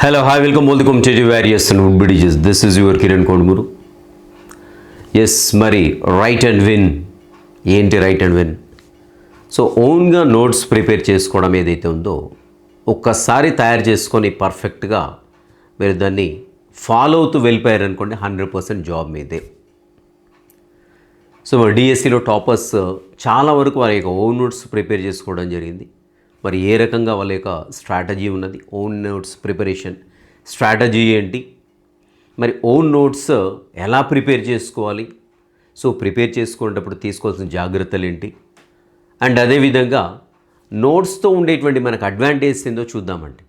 Hello, hi, welcome to various and bridges. This is your Kiran Kondmuru. Yes మరి write and win ఏంటి write and win? So ఓన్గా notes prepare చేసుకోవడం ఏదైతే ఉందో ఒక్కసారి తయారు చేసుకొని పర్ఫెక్ట్గా మీరు దాన్ని ఫాలో అవుతూ వెళ్ళిపోయారనుకోండి 100% జాబ్ మీదే. సో మరి డిఎస్సిలో టాపర్స్ చాలా వరకు వారి యొక్క ఓన్ నోట్స్ ప్రిపేర్ చేసుకోవడం జరిగింది. మరి ఏ రకంగా వాళ్ళ యొక్క స్ట్రాటజీ ఉన్నది, ఓన్ నోట్స్ ప్రిపరేషన్ స్ట్రాటజీ ఏంటి, మరి ఓన్ నోట్స్ ఎలా ప్రిపేర్ చేసుకోవాలి, సో ప్రిపేర్ చేసుకునేటప్పుడు తీసుకోవాల్సిన జాగ్రత్తలు ఏంటి, అండ్ అదేవిధంగా నోట్స్తో ఉండేటువంటి మనకు అడ్వాంటేజ్ ఏందో చూద్దామండి.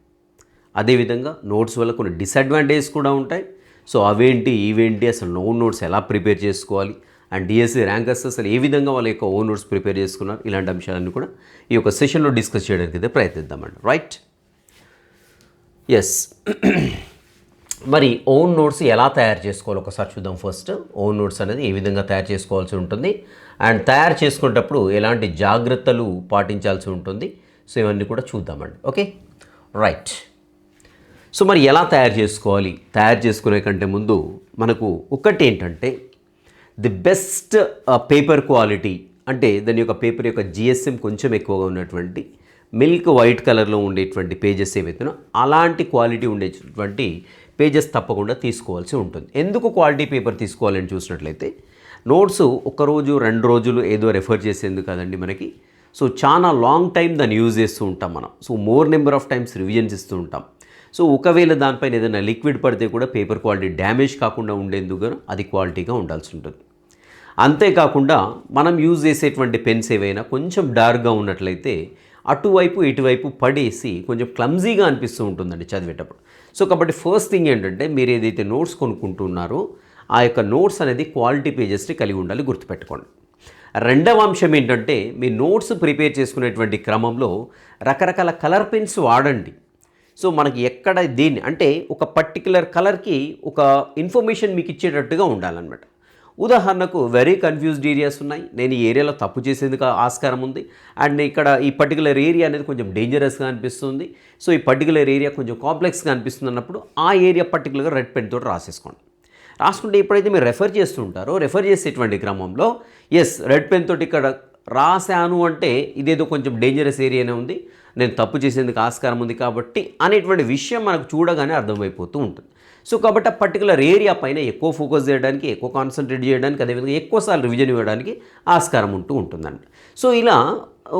అదేవిధంగా నోట్స్ వల్ల కొన్ని డిసడ్వాంటేజ్ కూడా ఉంటాయి. సో అవేంటి ఇవేంటి, అసలు ఓన్ నోట్స్ ఎలా ప్రిపేర్ చేసుకోవాలి, అండ్ డిఎస్సి ర్యాంకర్స్ అసలు ఏ విధంగా వాళ్ళ యొక్క ఓన్ నోట్స్ ప్రిపేర్ చేసుకున్నారు, ఇలాంటి అంశాలన్నీ కూడా ఈ యొక్క సెషన్లో డిస్కస్ చేయడానికి అయితే ప్రయత్నిద్దామండి. Right, yes. మరి ఓన్ నోట్స్ ఎలా తయారు చేసుకోవాలి ఒకసారి చూద్దాం. ఫస్ట్ ఓన్ నోట్స్ అనేది ఏ విధంగా తయారు చేసుకోవాల్సి ఉంటుంది, అండ్ తయారు చేసుకునేటప్పుడు ఎలాంటి జాగ్రత్తలు పాటించాల్సి ఉంటుంది, సో ఇవన్నీ కూడా చూద్దామండి. Okay, right. సో మరి ఎలా తయారు చేసుకోవాలి, తయారు చేసుకునే కంటే ముందు మనకు ఒకటి ఏంటంటే ది బెస్ట్ పేపర్ క్వాలిటీ, అంటే దాని యొక్క పేపర్ యొక్క జిఎస్ఎం కొంచెం ఎక్కువగా ఉన్నటువంటి మిల్క్ వైట్ కలర్లో ఉండేటువంటి పేజెస్ ఏవైతున్నాయో అలాంటి క్వాలిటీ ఉండేటువంటి పేజెస్ తప్పకుండా తీసుకోవాల్సి ఉంటుంది. ఎందుకు క్వాలిటీ పేపర్ తీసుకోవాలని చూసినట్లయితే నోట్స్ ఒకరోజు 2 రోజులు ఏదో రెఫర్ చేసేందుకు కదండి మనకి. సో చాలా లాంగ్ టైం దాన్ని యూజ్ చేస్తూ ఉంటాం మనం. So more number of times revisions ఇస్తూ ఉంటాం. సో ఒకవేళ దానిపైన ఏదైనా లిక్విడ్ పడితే కూడా పేపర్ క్వాలిటీ డ్యామేజ్ కాకుండా ఉండేందుకు అది క్వాలిటీగా ఉండాల్సి ఉంటుంది. అంతేకాకుండా మనం యూజ్ చేసేటువంటి పెన్స్ ఏవైనా కొంచెం డార్క్గా ఉన్నట్లయితే అటువైపు ఇటువైపు పడేసి కొంచెం క్లమ్జీగా అనిపిస్తూ ఉంటుందండి చదివేటప్పుడు. సో కాబట్టి ఫస్ట్ థింగ్ ఏంటంటే మీరు ఏదైతే నోట్స్ కొనుక్కుంటున్నారో ఆ యొక్క నోట్స్ అనేది క్వాలిటీ పేజెస్ని కలిగి ఉండాలి, గుర్తుపెట్టుకోండి. రెండవ అంశం ఏంటంటే మీ నోట్స్ ప్రిపేర్ చేసుకునేటువంటి క్రమంలో రకరకాల కలర్ పెన్స్ వాడండి. సో మనకి ఎక్కడ దేన్ని అంటే ఒక పర్టికులర్ కలర్కి ఒక ఇన్ఫర్మేషన్ మీకు ఇచ్చేటట్టుగా ఉండాలన్నమాట. ఉదాహరణకు వెరీ కన్ఫ్యూజ్డ్ ఏరియాస్ ఉన్నాయి, నేను ఈ ఏరియాలో తప్పు చేసేందుకు ఆస్కారం ఉంది, అండ్ ఇక్కడ ఈ పర్టికులర్ ఏరియా అనేది కొంచెం డేంజరస్గా అనిపిస్తుంది, సో ఈ పర్టికులర్ ఏరియా కొంచెం కాంప్లెక్స్గా అనిపిస్తుంది అన్నప్పుడు ఆ ఏరియా పర్టికులర్గా రెడ్ పెన్ తోటి రాసేసుకోండి. రాసుకుంటే ఎప్పుడైతే మీరు రెఫర్ చేస్తుంటారో రెఫర్ చేసేటువంటి క్రమంలో ఎస్ రెడ్ పెన్ తోటి ఇక్కడ రాశాను అంటే ఇదేదో కొంచెం డేంజరస్ ఏరియానే ఉంది, నేను తప్పు చేసేందుకు ఆస్కారం ఉంది కాబట్టి అనేటువంటి విషయం మనకు చూడగానే అర్థమైపోతూ ఉంటుంది. సో కాబట్టి ఆ పర్టికులర్ ఏరియా పైన ఎక్కువ ఫోకస్ చేయడానికి, ఎక్కువ కాన్సన్ట్రేట్ చేయడానికి, అదేవిధంగా ఎక్కువసార్లు రివిజన్ ఇవ్వడానికి ఆస్కారం ఉంటుందండి. సో ఇలా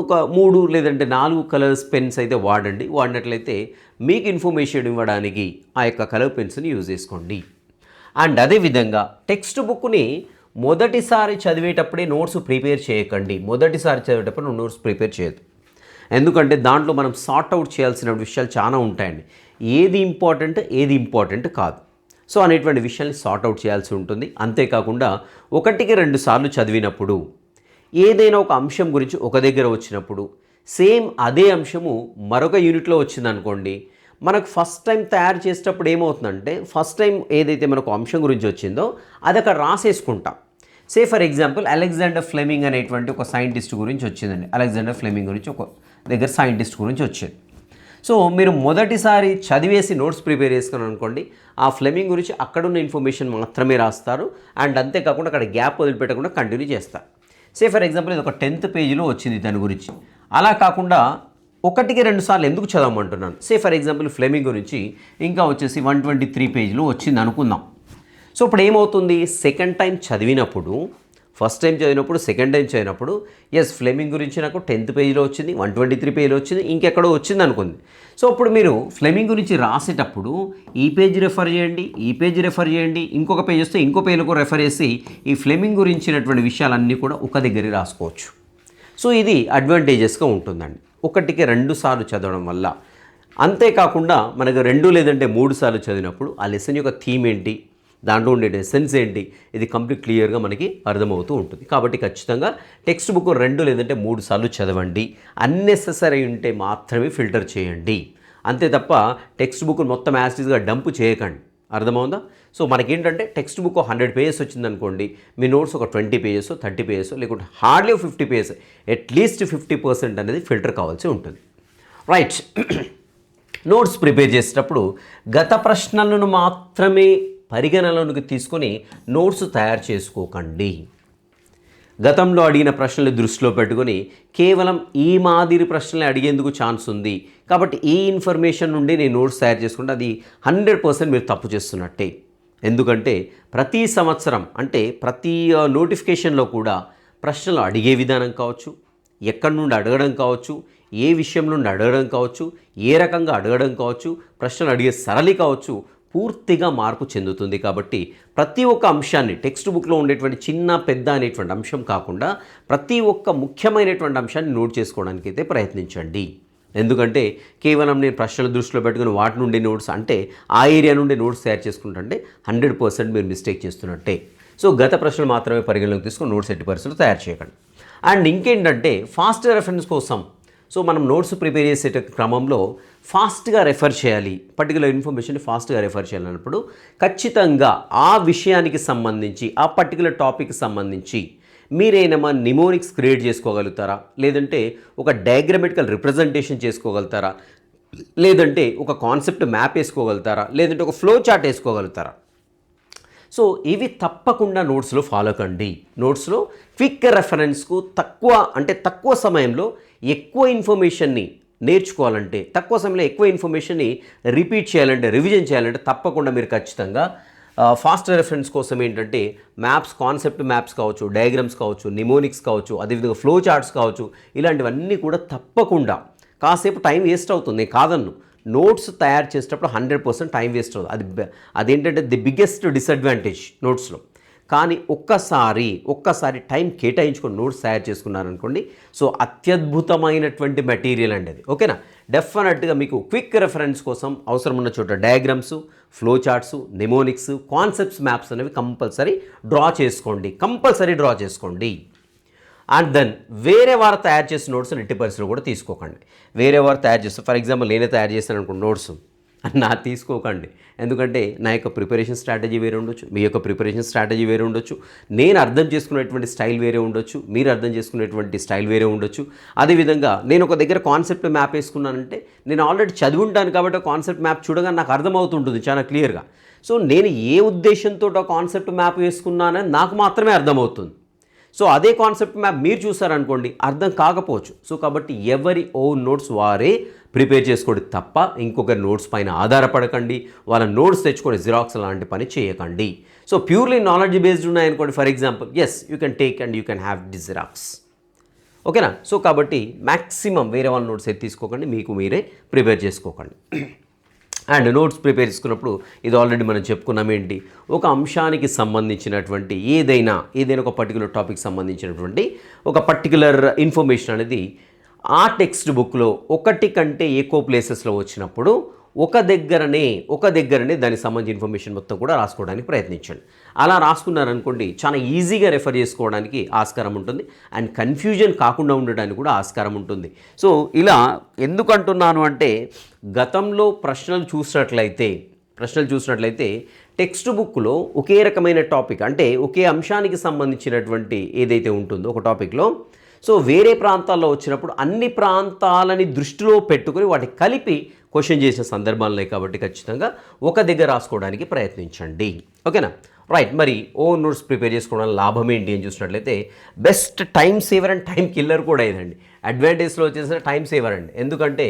ఒక 3 లేదంటే 4 కలర్స్ పెన్స్ అయితే వాడండి. వాడినట్లయితే మీకు ఇన్ఫర్మేషన్ ఇవ్వడానికి ఆ యొక్క కలర్ పెన్స్ని యూజ్ చేసుకోండి. అండ్ అదేవిధంగా టెక్స్ట్ బుక్ని మొదటిసారి చదివేటప్పుడే నోట్స్ ప్రిపేర్ చేయకండి. మొదటిసారి చదివేటప్పుడు నోట్స్ ప్రిపేర్ చేయదు, ఎందుకంటే దాంట్లో మనం సార్ట్ అవుట్ చేయాల్సిన విషయాలు చాలా ఉంటాయండి. ఏది ఇంపార్టెంట్ కాదు, సో అనేటువంటి విషయాన్ని సార్ట్ అవుట్ చేయాల్సి ఉంటుంది. అంతేకాకుండా 1కి 2 సార్లు చదివినప్పుడు ఏదైనా ఒక అంశం గురించి ఒక దగ్గర వచ్చినప్పుడు సేమ్ అదే అంశము మరొక యూనిట్లో వచ్చిందనుకోండి, మనకు ఫస్ట్ టైం తయారు చేసేటప్పుడు ఏమవుతుందంటే ఫస్ట్ టైం ఏదైతే మనకు అంశం గురించి వచ్చిందో అది అక్కడ రాసేసుకుంటాం. Say for example Alexander Fleming అనేటువంటి ఒక సైంటిస్ట్ గురించి వచ్చిందండి. అలెగ్జాండర్ ఫ్లెమింగ్ గురించి ఒక దగ్గర సైంటిస్ట్ గురించి వచ్చింది. సో మీరు మొదటిసారి చదివేసి నోట్స్ ప్రిపేర్ చేసుకుని అనుకోండి, ఆ ఫ్లెమింగ్ గురించి అక్కడున్న ఇన్ఫర్మేషన్ మాత్రమే రాస్తారు, అండ్ అంతేకాకుండా అక్కడ గ్యాప్ వదిలిపెట్టకుండా కంటిన్యూ చేస్తారు. సే ఫర్ ఎగ్జాంపుల్ ఇది ఒక 10th పేజీలో వచ్చింది దాని గురించి. అలా కాకుండా 1కి 2 సార్లు ఎందుకు చదవమంటున్నాను, సే ఫర్ ఎగ్జాంపుల్ ఫ్లెమింగ్ గురించి ఇంకా వచ్చేసి 123 పేజీలో వచ్చింది అనుకుందాం. సో ఇప్పుడు ఏమవుతుంది, సెకండ్ టైం చదివినప్పుడు ఫస్ట్ టైం చదివినప్పుడు సెకండ్ టైం చదివినప్పుడు ఎస్ ఫ్లెమింగ్ గురించి నాకు 10th పేజీలో వచ్చింది, 123 పేజీలో వచ్చింది, ఇంకెక్కడో వచ్చింది అనుకుంది. సో అప్పుడు మీరు ఫ్లెమింగ్ గురించి రాసేటప్పుడు ఈ పేజీ రెఫర్ చేయండి, ఈ పేజీ రెఫర్ చేయండి, ఇంకొక పేజ్ వస్తే ఇంకో పేజీలో రెఫర్ చేసి ఈ ఫ్లెమింగ్ గురించినటువంటి విషయాలన్నీ కూడా ఒక దగ్గర రాసుకోవచ్చు. సో ఇది అడ్వాంటేజెస్గా ఉంటుందండి 1కి 2 సార్లు చదవడం వల్ల. అంతేకాకుండా మనకు 2 లేదంటే 3 సార్లు చదివినప్పుడు ఆ లెసన్ యొక్క థీమ్ ఏంటి, దాంట్లో ఉండే ఎసెన్స్ ఏంటి, ఇది కంప్లీట్ క్లియర్గా మనకి అర్థమవుతూ ఉంటుంది. కాబట్టి ఖచ్చితంగా టెక్స్ట్ బుక్ 2 లేదంటే 3 సార్లు చదవండి. అన్నెసెసరీ ఉంటే మాత్రమే ఫిల్టర్ చేయండి, అంతే తప్ప టెక్స్ట్ బుక్ మొత్తం యాసిడ్గా డంప్ చేయకండి. అర్థమవుందా? సో మనకేంటంటే టెక్స్ట్ బుక్ 100 పేజెస్ వచ్చిందనుకోండి, మీ నోట్స్ ఒక 20 పేజెస్ 30 పేజెస్ లేకుంటే హార్డ్లీ 50 పేజెస్, అట్లీస్ట్ 50% అనేది ఫిల్టర్ కావాల్సి ఉంటుంది. రైట్. నోట్స్ ప్రిపేర్ చేసేటప్పుడు గత ప్రశ్నలను మాత్రమే పరిగణనలోకి తీసుకొని నోట్స్ తయారు చేసుకోకండి. గతంలో అడిగిన ప్రశ్నలు దృష్టిలో పెట్టుకొని కేవలం ఈ మాదిరి ప్రశ్నలు అడిగేందుకు ఛాన్స్ ఉంది కాబట్టి ఈ ఇన్ఫర్మేషన్ నుండి నేను నోట్స్ తయారు చేసుకుంటే అది 100% మీరు తప్పు చేస్తున్నట్టే. ఎందుకంటే ప్రతి సంవత్సరం అంటే ప్రతి నోటిఫికేషన్లో కూడా ప్రశ్నలు అడిగే విధానం కావచ్చు, ఎక్కడి నుండి అడగడం కావచ్చు, ఏ విషయం నుండి అడగడం కావచ్చు, ఏ రకంగా అడగడం కావచ్చు, ప్రశ్నలు అడిగే సరళి కావచ్చు, పూర్తిగా మార్పు చెందుతుంది. కాబట్టి ప్రతి ఒక్క అంశాన్ని టెక్స్ట్ బుక్లో ఉండేటువంటి చిన్న పెద్ద అనేటువంటి అంశం కాకుండా ప్రతి ఒక్క ముఖ్యమైనటువంటి అంశాన్ని నోట్ చేసుకోవడానికి అయితే ప్రయత్నించండి. ఎందుకంటే కేవలం నేను ప్రశ్నలు దృష్టిలో పెట్టుకుని వాటి నుండి నోట్స్ అంటే ఆ ఏరియా నుండి నోట్స్ తయారు చేసుకుంటుంటే 100% మీరు మిస్టేక్ చేస్తున్నట్టే. సో గత ప్రశ్నలు మాత్రమే పరిగణలోకి తీసుకొని నోట్స్ 80% తయారు చేయకండి. అండ్ ఇంకేంటంటే ఫాస్ట్ రెఫరెన్స్ కోసం సో మనం నోట్స్ ప్రిపేర్ చేసే క్రమంలో ఫాస్ట్గా రెఫర్ చేయాలి, పర్టికులర్ ఇన్ఫర్మేషన్ ఫాస్ట్గా రెఫర్ చేయాలన్నప్పుడు ఖచ్చితంగా ఆ విషయానికి సంబంధించి ఆ పర్టికులర్ టాపిక్కి సంబంధించి మీరేమైనా నిమోనిక్స్ క్రియేట్ చేసుకోగలుగుతారా, లేదంటే ఒక డయాగ్రమెటికల్ రిప్రజెంటేషన్ చేసుకోగలుగుతారా, లేదంటే ఒక కాన్సెప్ట్ మ్యాప్ వేసుకోగలుగుతారా, లేదంటే ఒక ఫ్లో చార్ట్ వేసుకోగలుగుతారా. సో ఇవి తప్పకుండా నోట్స్లో ఫాలో కండి. నోట్స్లో క్విక్ రెఫరెన్స్కు తక్కువ సమయంలో ఎక్కువ ఇన్ఫర్మేషన్ని నేర్చుకోవాలంటే, తక్కువ సమయంలో ఎక్కువ ఇన్ఫర్మేషన్ని రిపీట్ చేయాలంటే, రివిజన్ చేయాలంటే తప్పకుండా మీరు ఖచ్చితంగా ఫాస్ట్ రెఫరెన్స్ కోసం ఏంటంటే మ్యాప్స్, కాన్సెప్ట్ మ్యాప్స్ కావచ్చు, డయాగ్రామ్స్ కావచ్చు, నిమోనిక్స్ కావచ్చు, అదేవిధంగా ఫ్లో చార్ట్స్ కావచ్చు, ఇలాంటివన్నీ కూడా తప్పకుండా కాసేపు టైం వేస్ట్ అవుతుంది కాదన్ను. నోట్స్ తయారు చేసేటప్పుడు 100% టైం వేస్ట్ అవుతుంది. అదేంటంటే ది బిగ్గెస్ట్ డిసడ్వాంటేజ్ నోట్స్లో. కానీ ఒక్కసారి టైం కేటాయించుకొని నోట్స్ తయారు చేసుకున్నారనుకోండి, సో అత్యద్భుతమైనటువంటి మెటీరియల్ అండి అది. ఓకేనా? డెఫినెట్గా మీకు క్విక్ రెఫరెన్స్ కోసం అవసరం ఉన్న చోట diagrams, flow charts, mnemonics, concepts, maps అనేవి కంపల్సరీ డ్రా చేసుకోండి. అండ్ దెన్ వేరే వారు తయారు చేసిన నోట్స్ 80% కూడా తీసుకోకండి. వేరే వారు తయారు చేస్తారు, ఫర్ ఎగ్జాంపుల్ నేనే తయారు చేస్తాను అనుకోండి నోట్స్, నా తీసుకోకండి. ఎందుకంటే నా యొక్క ప్రిపరేషన్ స్ట్రాటజీ వేరే ఉండొచ్చు, మీ యొక్క ప్రిపరేషన్ స్ట్రాటజీ వేరే ఉండొచ్చు, నేను అర్థం చేసుకునేటువంటి స్టైల్ వేరే ఉండొచ్చు, మీరు అర్థం చేసుకునేటువంటి స్టైల్ వేరే ఉండొచ్చు. అదేవిధంగా నేను ఒక దగ్గర కాన్సెప్ట్ మ్యాప్ వేసుకున్నానంటే నేను ఆల్రెడీ చదివి ఉంటాను కాబట్టి కాన్సెప్ట్ మ్యాప్ చూడగానే నాకు అర్థమవుతుంటుంది చాలా క్లియర్గా. సో నేను ఏ ఉద్దేశంతో ఆ కాన్సెప్ట్ మ్యాప్ వేసుకున్నానని నాకు మాత్రమే అర్థమవుతుంది. సో అదే కాన్సెప్ట్ మ్యాప్ మీరు చూసారనుకోండి అర్థం కాకపోవచ్చు. సో కాబట్టి ఎవరి ఓన్ నోట్స్ వారే ప్రిపేర్ చేసుకోండి తప్ప ఇంకొకరి నోట్స్ పైన ఆధారపడకండి. వాళ్ళ నోట్స్ తెచ్చుకొని జిరాక్స్ లాంటి పని చేయకండి. సో ప్యూర్లీ నాలెడ్జ్ బేస్డ్ ఉన్నాయనుకోండి, for example you can take and you can have the xerox. ఓకేనా? సో కాబట్టి మ్యాక్సిమం వేరే వాళ్ళ నోట్స్ అయితే తీసుకోకండి, మీకు మీరే ప్రిపేర్ చేసుకోకండి. అండ్ నోట్స్ ప్రిపేర్ చేసుకున్నప్పుడు ఇది ఆల్రెడీ మనం చెప్పుకున్నాం ఏంటి, ఒక అంశానికి సంబంధించినటువంటి ఏదైనా ఒక పర్టికులర్ టాపిక్ సంబంధించినటువంటి ఒక పర్టికులర్ ఇన్ఫర్మేషన్ అనేది ఆ టెక్స్ట్ బుక్లో ఒకటి కంటే ఎక్కువ ప్లేసెస్లో వచ్చినప్పుడు ఒక దగ్గరనే దానికి సంబంధించిన ఇన్ఫర్మేషన్ మొత్తం కూడా రాసుకోవడానికి ప్రయత్నించండి. అలా రాసుకున్నారనుకోండి చాలా ఈజీగా రెఫర్ చేసుకోవడానికి ఆస్కారం ఉంటుంది అండ్ కన్ఫ్యూజన్ కాకుండా ఉండడానికి కూడా ఆస్కారం ఉంటుంది. సో ఇలా ఎందుకు అంటున్నాను అంటే గతంలో ప్రశ్నలు చూసినట్లయితే టెక్స్ట్ బుక్లో ఒకే రకమైన టాపిక్ అంటే ఒకే అంశానికి సంబంధించినటువంటి ఏదైతే ఉంటుందో ఒక టాపిక్లో, సో వేరే ప్రాంతాల్లో వచ్చినప్పుడు అన్ని ప్రాంతాలని దృష్టిలో పెట్టుకుని వాటిని కలిపి క్వశ్చన్ చేసే సందర్భాలు కాబట్టి ఖచ్చితంగా ఒక దగ్గర రాసుకోవడానికి ప్రయత్నించండి. ఓకేనా? రైట్. మరి ఓన్ నోట్స్ ప్రిపేర్ చేసుకోవడం లాభం ఏంటి అని చూసినట్లయితే best time saver and time killer కూడా ఇదండి. అడ్వాంటేజ్లో వచ్చేసిన టైం సేవర్ అండి. ఎందుకంటే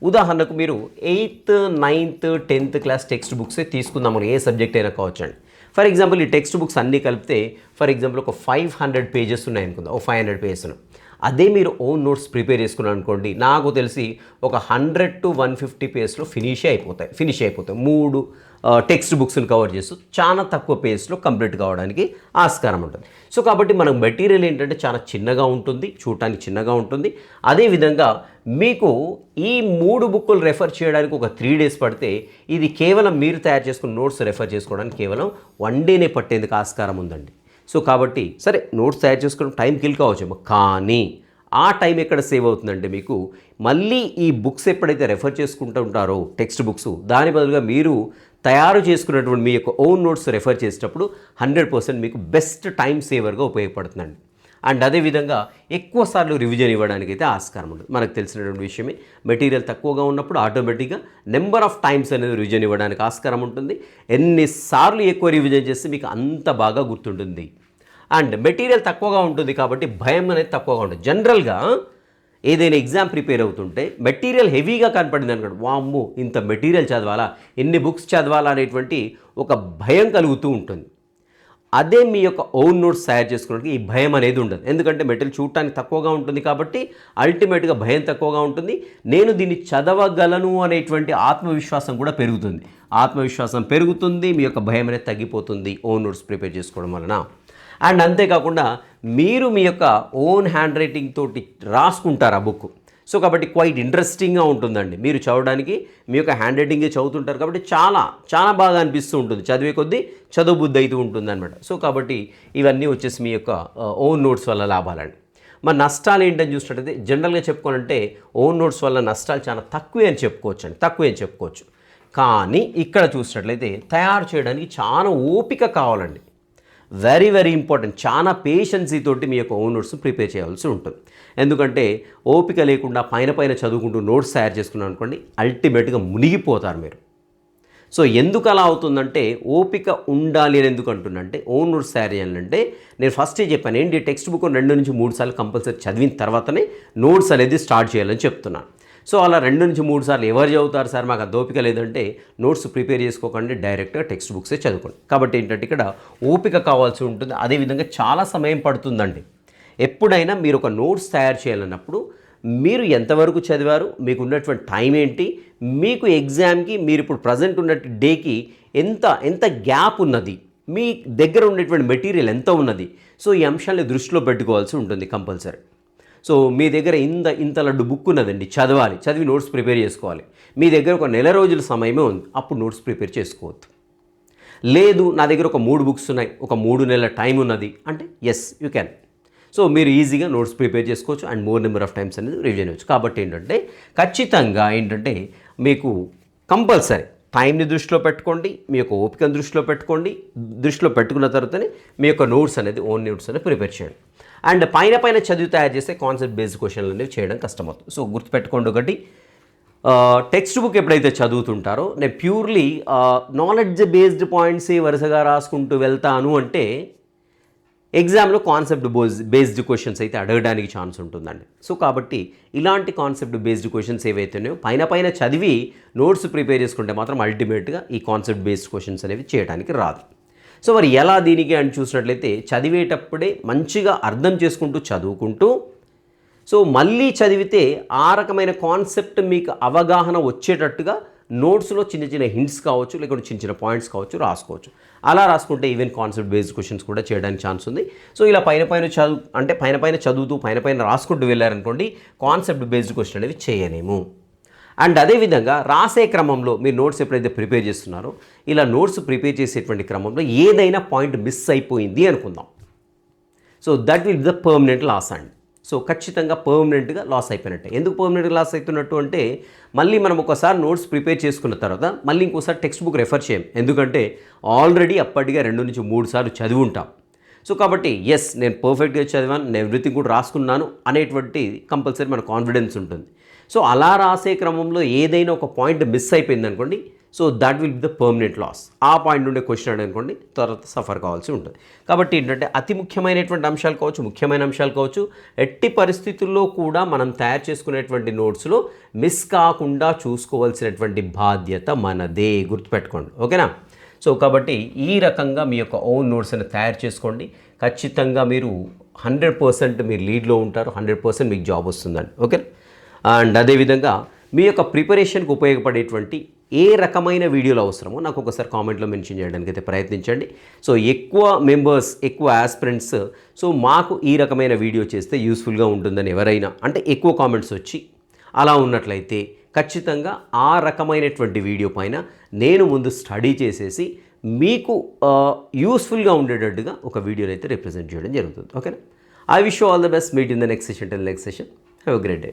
ఉదాహరణకు మీరు 8th, 9th, 10th class text బుక్సే తీసుకుందామని ఏ సబ్జెక్ట్ అయినా కావచ్చండి. ఫర్ ఎగ్జాంపుల్ ఈ టెక్స్ట్ బుక్స్ అన్నీ కలిపితే ఫర్ ఎగ్జాంపుల్ ఒక 500 పేజెస్ ఉన్నాయనుకుందాం, ఒక 500 పేజెస్ ఉన్నాయి. అదే మీరు ఓన్ నోట్స్ ప్రిపేర్ చేసుకున్నాను అనుకోండి, నాకు తెలిసి ఒక 100 to 150 పేజెస్లో ఫినిష్ అయిపోతాయి. 3 టెక్స్ట్ బుక్స్ని కవర్ చేస్తూ చాలా తక్కువ పేజెస్లో కంప్లీట్ కావడానికి ఆస్కారం ఉంటుంది. సో కాబట్టి మనకు మెటీరియల్ ఏంటంటే చాలా చిన్నగా ఉంటుంది, చూడటానికి చిన్నగా ఉంటుంది. అదేవిధంగా మీకు ఈ 3 బుక్కులు రెఫర్ చేయడానికి ఒక 3 days పడితే ఇది కేవలం మీరు తయారు చేసుకున్న నోట్స్ రెఫర్ చేసుకోవడానికి కేవలం 1 day పట్టేందుకు ఆస్కారం ఉందండి. సో కాబట్టి సరే నోట్స్ తయారు చేసుకోవడం టైం కిల్ కావచ్చేమో, కానీ ఆ టైం ఎక్కడ సేవ్ అవుతుందంటే మీకు మళ్ళీ ఈ బుక్స్ ఎప్పుడైతే రెఫర్ చేసుకుంటూ ఉంటారో టెక్స్ట్ బుక్స్, దాని బదులుగా మీరు తయారు చేసుకున్నటువంటి మీ యొక్క ఓన్ నోట్స్ రెఫర్ చేసేటప్పుడు 100% మీకు బెస్ట్ టైం సేవర్గా ఉపయోగపడుతుందండి. అండ్ అదేవిధంగా ఎక్కువ సార్లు రివిజన్ ఇవ్వడానికి అయితే ఆస్కారం ఉంటుంది. మనకు తెలిసినటువంటి విషయమే, మెటీరియల్ తక్కువగా ఉన్నప్పుడు ఆటోమేటిక్గా నెంబర్ ఆఫ్ టైమ్స్ అనేది రివిజన్ ఇవ్వడానికి ఆస్కారం ఉంటుంది. ఎన్నిసార్లు ఎక్కువ రివిజన్ చేస్తే మీకు అంత బాగా గుర్తుంటుంది. అండ్ మెటీరియల్ తక్కువగా ఉంటుంది కాబట్టి భయం అనేది తక్కువగా ఉంటుంది. జనరల్గా ఏదైనా ఎగ్జామ్ ప్రిపేర్ అవుతుంటే మెటీరియల్ హెవీగా కనపడింది అనుకోండి, వామ్మో ఇంత మెటీరియల్ చదవాలా, ఎన్ని బుక్స్ చదవాలా అనేటువంటి ఒక భయం కలుగుతూ ఉంటుంది. అదే మీ యొక్క ఓన్ నోట్స్ తయారు చేసుకోవడానికి ఈ భయం అనేది ఉండదు. ఎందుకంటే మెటీరియల్ చూడటానికి తక్కువగా ఉంటుంది కాబట్టి అల్టిమేట్గా భయం తక్కువగా ఉంటుంది. నేను దీన్ని చదవగలను అనేటువంటి ఆత్మవిశ్వాసం కూడా పెరుగుతుంది. ఆత్మవిశ్వాసం పెరుగుతుంది, మీ యొక్క భయం అనేది తగ్గిపోతుంది ఓన్ నోట్స్ ప్రిపేర్ చేసుకోవడం వలన. అండ్ అంతేకాకుండా మీరు మీ యొక్క ఓన్ హ్యాండ్ రైటింగ్ తోటి రాసుకుంటారు ఆ బుక్. సో కాబట్టి క్వైట్ ఇంట్రెస్టింగ్గా ఉంటుందండి. మీరు చదవడానికి మీ యొక్క హ్యాండ్ రైటింగే చదువుతుంటారు కాబట్టి చాలా చాలా బాగా అనిపిస్తూ ఉంటుంది. చదివే కొద్దీ చదువు బుద్ధి అవుతూ ఉంటుంది అనమాట. సో కాబట్టి ఇవన్నీ వచ్చేసి మీ యొక్క ఓన్ నోట్స్ వల్ల లాభాలండి. మరి నష్టాలు ఏంటని చూసినట్టయితే జనరల్గా చెప్పుకోవాలంటే ఓన్ నోట్స్ వల్ల నష్టాలు చాలా తక్కువే అని చెప్పుకోవచ్చు. కానీ ఇక్కడ చూసినట్లయితే తయారు చేయడానికి చాలా ఓపిక కావాలండి. Very very important. చాలా పేషెన్సీ తోటి మీ యొక్క ఓన్ నోట్స్ ప్రిపేర్ చేయాల్సి ఉంటుంది. ఎందుకంటే ఓపిక లేకుండా పైన చదువుకుంటూ నోట్స్ తయారు చేసుకున్నాను అనుకోండి, అల్టిమేట్గా మునిగిపోతారు మీరు. సో ఎందుకు అలా అవుతుందంటే ఓపిక ఉండాలి అని ఎందుకు అంటున్నంటే ఓన్ నోట్స్ తయారు చేయాలంటే నేను ఫస్టే చెప్పాను ఏంటి, టెక్స్ట్ బుక్ 2 నుంచి 3 సార్లు కంపల్సరీ చదివిన తర్వాతనే నోట్స్ అనేది స్టార్ట్ చేయాలని చెప్తున్నాను. సో అలా 2 నుంచి 3 సార్లు ఎవరు చదువుతారు సార్, మాకు అది ఓపిక లేదంటే నోట్స్ ప్రిపేర్ చేసుకోకండి, డైరెక్ట్గా టెక్స్ట్ బుక్సే చదువుకోండి. కాబట్టి ఏంటంటే ఇక్కడ ఓపిక కావాల్సి ఉంటుంది. అదేవిధంగా చాలా సమయం పడుతుందండి. ఎప్పుడైనా మీరు ఒక నోట్స్ తయారు చేయాలన్నప్పుడు మీరు ఎంతవరకు చదివారు, మీకు ఉన్నటువంటి టైం ఏంటి, మీకు ఎగ్జామ్కి మీరు ఇప్పుడు ప్రజెంట్ ఉన్నటువంటి డేకి ఎంత గ్యాప్ ఉన్నది, మీ దగ్గర ఉన్నటువంటి మెటీరియల్ ఎంత ఉన్నది, సో ఈ అంశాన్ని దృష్టిలో పెట్టుకోవాల్సి ఉంటుంది కంపల్సరీ. సో మీ దగ్గర ఇంత లడ్డు బుక్ ఉన్నదండి, చదివి నోట్స్ ప్రిపేర్ చేసుకోవాలి. మీ దగ్గర ఒక నెల రోజుల సమయమే ఉంది, అప్పుడు నోట్స్ ప్రిపేర్ చేసుకోవద్దు. లేదు నా దగ్గర ఒక 3 బుక్స్ ఉన్నాయి, ఒక 3 నెలల టైం ఉన్నది అంటే ఎస్ యూ క్యాన్. సో మీరు ఈజీగా నోట్స్ ప్రిపేర్ చేసుకోవచ్చు and more number of times అనేది రివిజన్ చేయవచ్చు. కాబట్టి ఏంటంటే ఖచ్చితంగా ఏంటంటే మీకు కంపల్సరీ టైంని దృష్టిలో పెట్టుకోండి, మీ యొక్క ఓపికను దృష్టిలో పెట్టుకున్న తర్వాతనే మీ యొక్క నోట్స్ అనేది ఓన్ నోట్స్ అనేది ప్రిపేర్ చేయండి. అండ్ పైన చదివి తయారు చేస్తే కాన్సెప్ట్ బేస్డ్ క్వశ్చన్లు అనేవి చేయడం కష్టమవుతుంది. సో గుర్తుపెట్టుకోండి, ఒకటి టెక్స్ట్ బుక్ ఎప్పుడైతే చదువుతుంటారో నేను ప్యూర్లీ నాలెడ్జ్ బేస్డ్ పాయింట్సే వరుసగా రాసుకుంటూ వెళ్తాను అంటే ఎగ్జామ్లో కాన్సెప్ట్ బేస్డ్ క్వశ్చన్స్ అయితే అడగడానికి ఛాన్స్ ఉంటుందండి. సో కాబట్టి ఇలాంటి కాన్సెప్ట్ బేస్డ్ క్వశ్చన్స్ ఏవైతున్నాయో పైన చదివి నోట్స్ ప్రిపేర్ చేసుకుంటే మాత్రం అల్టిమేట్గా ఈ కాన్సెప్ట్ బేస్డ్ క్వశ్చన్స్ అనేవి చేయడానికి రాదు. సో మరి ఎలా దీనికి అని చూసినట్లయితే చదివేటప్పుడే మంచిగా అర్థం చేసుకుంటూ చదువుకుంటూ సో మళ్ళీ చదివితే ఆ రకమైన కాన్సెప్ట్ మీకు అవగాహన వచ్చేటట్టుగా నోట్స్లో చిన్న హింట్స్ కావచ్చు, లేకుంటే చిన్న పాయింట్స్ కావచ్చు రాసుకోవచ్చు. అలా రాసుకుంటే ఈవెన్ కాన్సెప్ట్ బేస్డ్ క్వశ్చన్స్ కూడా చేయడానికి ఛాన్స్ ఉంది. సో ఇలా పైన చదువుతూ పైన రాసుకుంటూ వెళ్ళారనుకోండి, కాన్సెప్ట్ బేస్డ్ క్వశ్చన్ అనేవి చేయలేము. అండ్ అదేవిధంగా రాసే క్రమంలో మీరు నోట్స్ ఎప్పుడైతే ప్రిపేర్ చేస్తున్నారో ఇలా నోట్స్ ప్రిపేర్ చేసేటువంటి క్రమంలో ఏదైనా పాయింట్ మిస్ అయిపోయింది అనుకుందాం, so that will be the permanent loss అండి. సో ఖచ్చితంగా పర్మనెంట్గా లాస్ అయిపోయినట్టే. ఎందుకు పర్మనెంట్గా లాస్ అవుతున్నట్టు అంటే మళ్ళీ మనం ఒకసారి నోట్స్ ప్రిపేర్ చేసుకున్న తర్వాత మళ్ళీ ఇంకోసారి టెక్స్ట్ బుక్ రెఫర్ చేయం, ఎందుకంటే ఆల్రెడీ అప్పటిగా 2 నుంచి 3 సార్లు చదివి ఉంటాం. సో కాబట్టి ఎస్ నేను పర్ఫెక్ట్గా చదివాను, నేను ఎవ్రీథింగ్ కూడా రాసుకున్నాను అనేటువంటి కంపల్సరీ మన కాన్ఫిడెన్స్ ఉంటుంది. సో అలా రాసే క్రమంలో ఏదైనా ఒక పాయింట్ మిస్ అయిపోయింది అనుకోండి, so that will be the permanent loss. ఆ పాయింట్ నుండే క్వశ్చన్ అడిగి అనుకోండి తర్వాత సఫర్ కావాల్సి ఉంటుంది. కాబట్టి ఏంటంటే అతి ముఖ్యమైనటువంటి అంశాలు కావచ్చు, ముఖ్యమైన అంశాలు కావచ్చు, ఎట్టి పరిస్థితుల్లో కూడా మనం తయారు చేసుకునేటువంటి నోట్స్లో మిస్ కాకుండా చూసుకోవాల్సినటువంటి బాధ్యత మనదే, గుర్తుపెట్టుకోండి. ఓకేనా? సో కాబట్టి ఈ రకంగా మీ యొక్క ఓన్ నోట్స్ని తయారు చేసుకోండి. ఖచ్చితంగా మీరు 100% మీరు లీడ్లో ఉంటారు, 100% మీకు జాబ్ వస్తుందండి. ఓకే. అండ్ అదేవిధంగా మీ యొక్క ప్రిపరేషన్కి ఉపయోగపడేటువంటి ఏ రకమైన వీడియోలు అవసరమో నాకు ఒకసారి కామెంట్లో మెన్షన్ చేయడానికి అయితే ప్రయత్నించండి. సో ఎక్కువ మెంబర్స్, ఎక్కువ ఆస్పిరెంట్స్ సో మాకు ఈ రకమైన వీడియో చేస్తే యూస్ఫుల్గా ఉంటుందని ఎవరైనా అంటే ఎక్కువ కామెంట్స్ వచ్చి అలా ఉన్నట్లయితే ఖచ్చితంగా ఆ రకమైనటువంటి వీడియో పైన నేను ముందు స్టడీ చేసేసి మీకు యూస్ఫుల్గా ఉండేటట్టుగా ఒక వీడియోని అయితే రిప్రజెంట్ చేయడం జరుగుతుంది. ఓకేనా? I wish you all the best. Meet in the next session. Till next session. Have a great day.